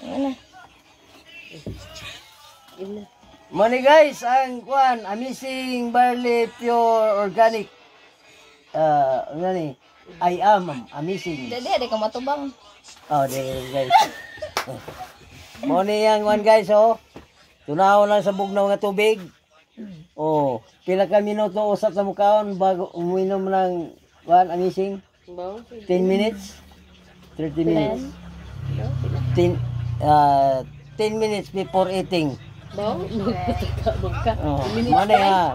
Ano? Money guys, ang kuan, amazing barley pure organic. Ngani? I am amazing. Dede ka matubang. Oh, there guys. Money yang kuan guys, oh. Tunaw lang sa bugnaw nga tubig. Oh, pila ka minuto usap sa mukaon bago uminom ng kuan amazing. 10 minutes. 30 minutes. 10 minutes before eating. Bang?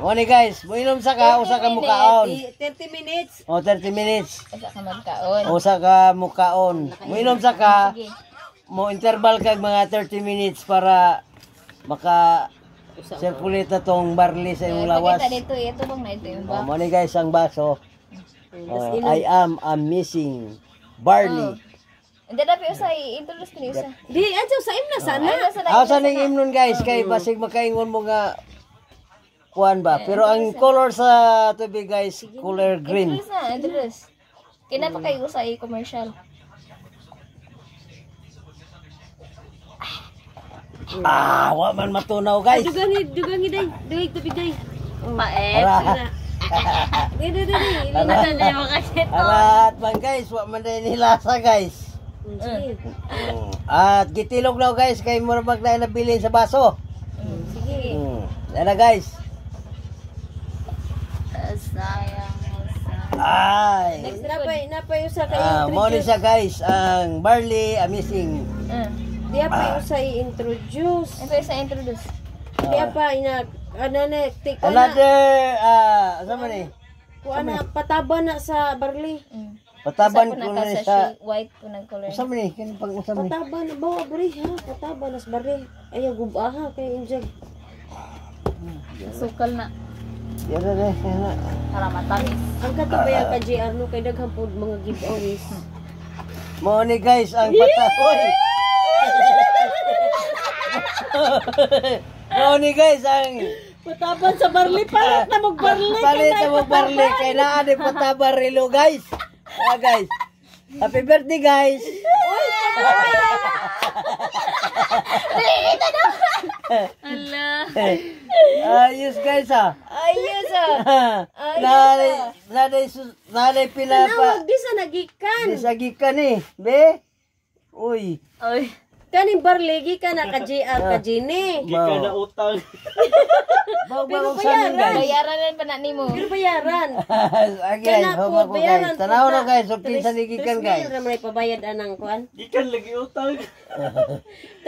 Money guys, muinom sa ka usa ka mukaon. 30 minutes. Oh, 30 minutes. Usa ka magkaon. Usa ka mukaon. Muinom sa ka. Mo interval kag mga 30 minutes para maka circulate na tong barley sa imong lawas. Pakita dito, ito bang na ito yung ba? Money guys, ang baso. I am amazing barley. Hindi na pa usa i-introduce ko ni usa. Di, adyo sa imna sana. Sa ning imnon guys, kay basig makaingon mo nga kuan ba. Pero ang color sa tubig guys, color green. Introduce. Kina pa kayo sa i-commercial. Wa man matunaw guys. Dugangi day. Duig tubig day. Paet. Dede. Arat man guys, wa man din nilasa guys. At gitilog na guys, kay mo maglain na bilin sa baso. Sige. Yan na guys. Sayang. Ay. Next napay usa kayo. Mo ni siya guys, ang barley amazing. Di pa usa i-introduce. Ito isa introduce. Di pa ina take Another asa man ni? Kuana pataba na sa barley. Pataban ko na sa white po ng color. asa man ni? Kin pag asa man ni? Pataba na ba bari ha? Pataba na sa barley. Ayaw gubaha kay injag. Sukal na. Yan na. Para matamis. Ang katubayan ka JR no kay daghang pod mga giveaways. Mo ni guys ang pataboy. Mo ni guys ang Pataban sa barley palit na magbarley. palit na magbarley kay naa di pataba relo guys. Guys. Happy birthday guys. Ala. Ayos guys Ayos Naday pila pa. Di sa nagikan. Disagi ka ni, be. Uy. Oy. Kaning barley gikan na ka JR ka Jini. Gikan na utang. Bago sa amin guys. Bayaran pa na nimo. Pero bayaran. Again, homa ko guys. Tanaw na guys, so pinsan gikan guys. 3,000 ray pabayad anang kuan. Gikan lagi utang.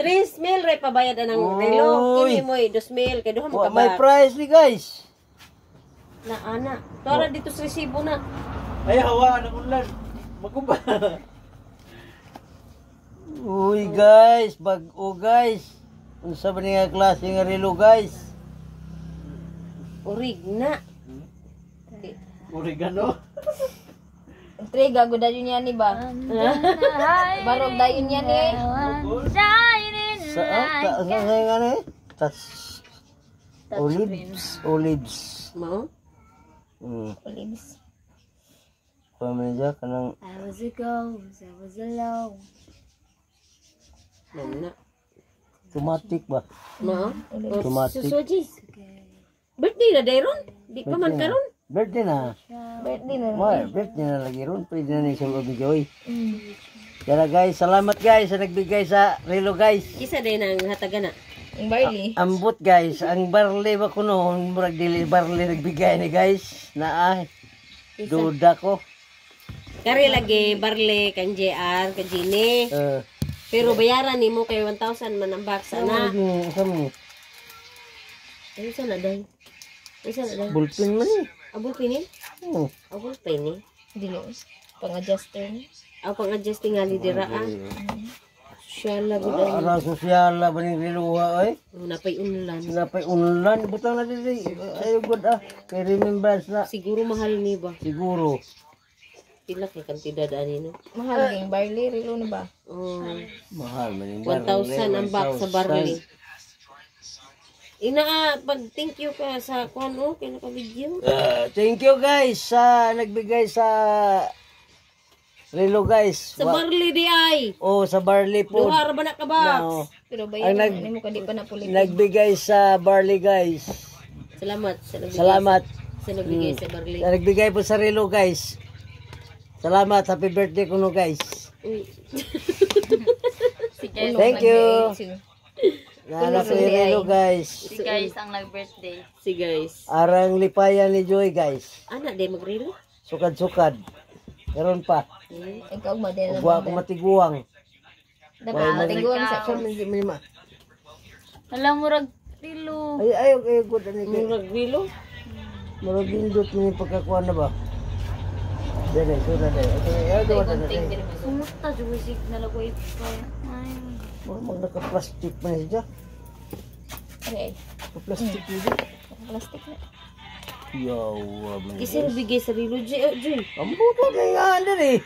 3,000 ray pabayad anang relo. Kini mo 2,000 kay duha mo ka May price ni guys. na ana. Tora dito sa resibo na. Ay hawa na ulan. Maguba. Uy guys, bag-o guys. Unsa ba nga klase nga relo guys? Urig na. Oregano. Tre gago dayon yan ni ba? Barog dayon yan ni. Sa nga ni? Olives. Mo? Olives. Pamilya kanang I was a ghost, I was alone. Na. automatic ba? Mo? Automatic. Susuji. Birthday na dayron? Di pa man karon. Birthday na. Birthday na. Birthday na lagi ron. Pwede na ni sulod ni Joy. Kaya guys, salamat guys sa nagbigay sa relo guys. Isa din ang hatagan na. Yung barley. Ambot guys, ang barley ba ko noon, murag dili barley nagbigay ni guys. Na duda ko. Kari lagi barley kang JR ka Jini. Pero bayaran nimo kay 1,000 man ang box na. Kami. Ano sa naday? Isa na day. Bulpin man eh. Abol pini? Abol pini. Dili. Pang-adjuster ni. Aw pang adjust tingali dira ah. Siya la gud. Ara sosyal la ba ning riluha oy? Napay unlan. Napay unlan butang na dili. Ayo god kay remembrance na. Siguro mahal ni ba? Siguro. Pila kay kantidad ani no? Mahal yung barley. Rilo na ba? Mahal man yung 1,000 ang box sa barley. Ina pag thank you ka sa kuan o kay naka-video. Thank you guys sa nagbigay sa Relo guys. Sa barley di ay. Oh, sa barley po. Duha ra ba na ka box? No. Pero Ang bayaran ni mo kadi pa na pulitin. Nagbigay sa barley guys. Salamat sa nagbigay. Salamat. Sa nagbigay sa barley. Nagbigay po sa relo guys. Salamat. Happy birthday kuno guys. Uy. Si guys, Thank you. Nana sa relo guys. si guys ang nag-birthday. Si guys. Arang lipayan ni Joy guys. Ana day magrilo? Sukad-sukad. Meron pa. Ikaw madela. Huwag ako matiguang. Dapat matiguan sa Alam mo rag pilo. Ay, good. Magrilo? Marag lindot mo yung pagkakuha na ba? Dere, sura dere. Okay, gunting din mo. Sumusta jud signal ako pa. Ay. Mag naka-plastic pa niya. Okay. Plastic niya. Plastic na. Yawa man. Kasi bigay sa rilo, Joy. Ang buto na nga, dere.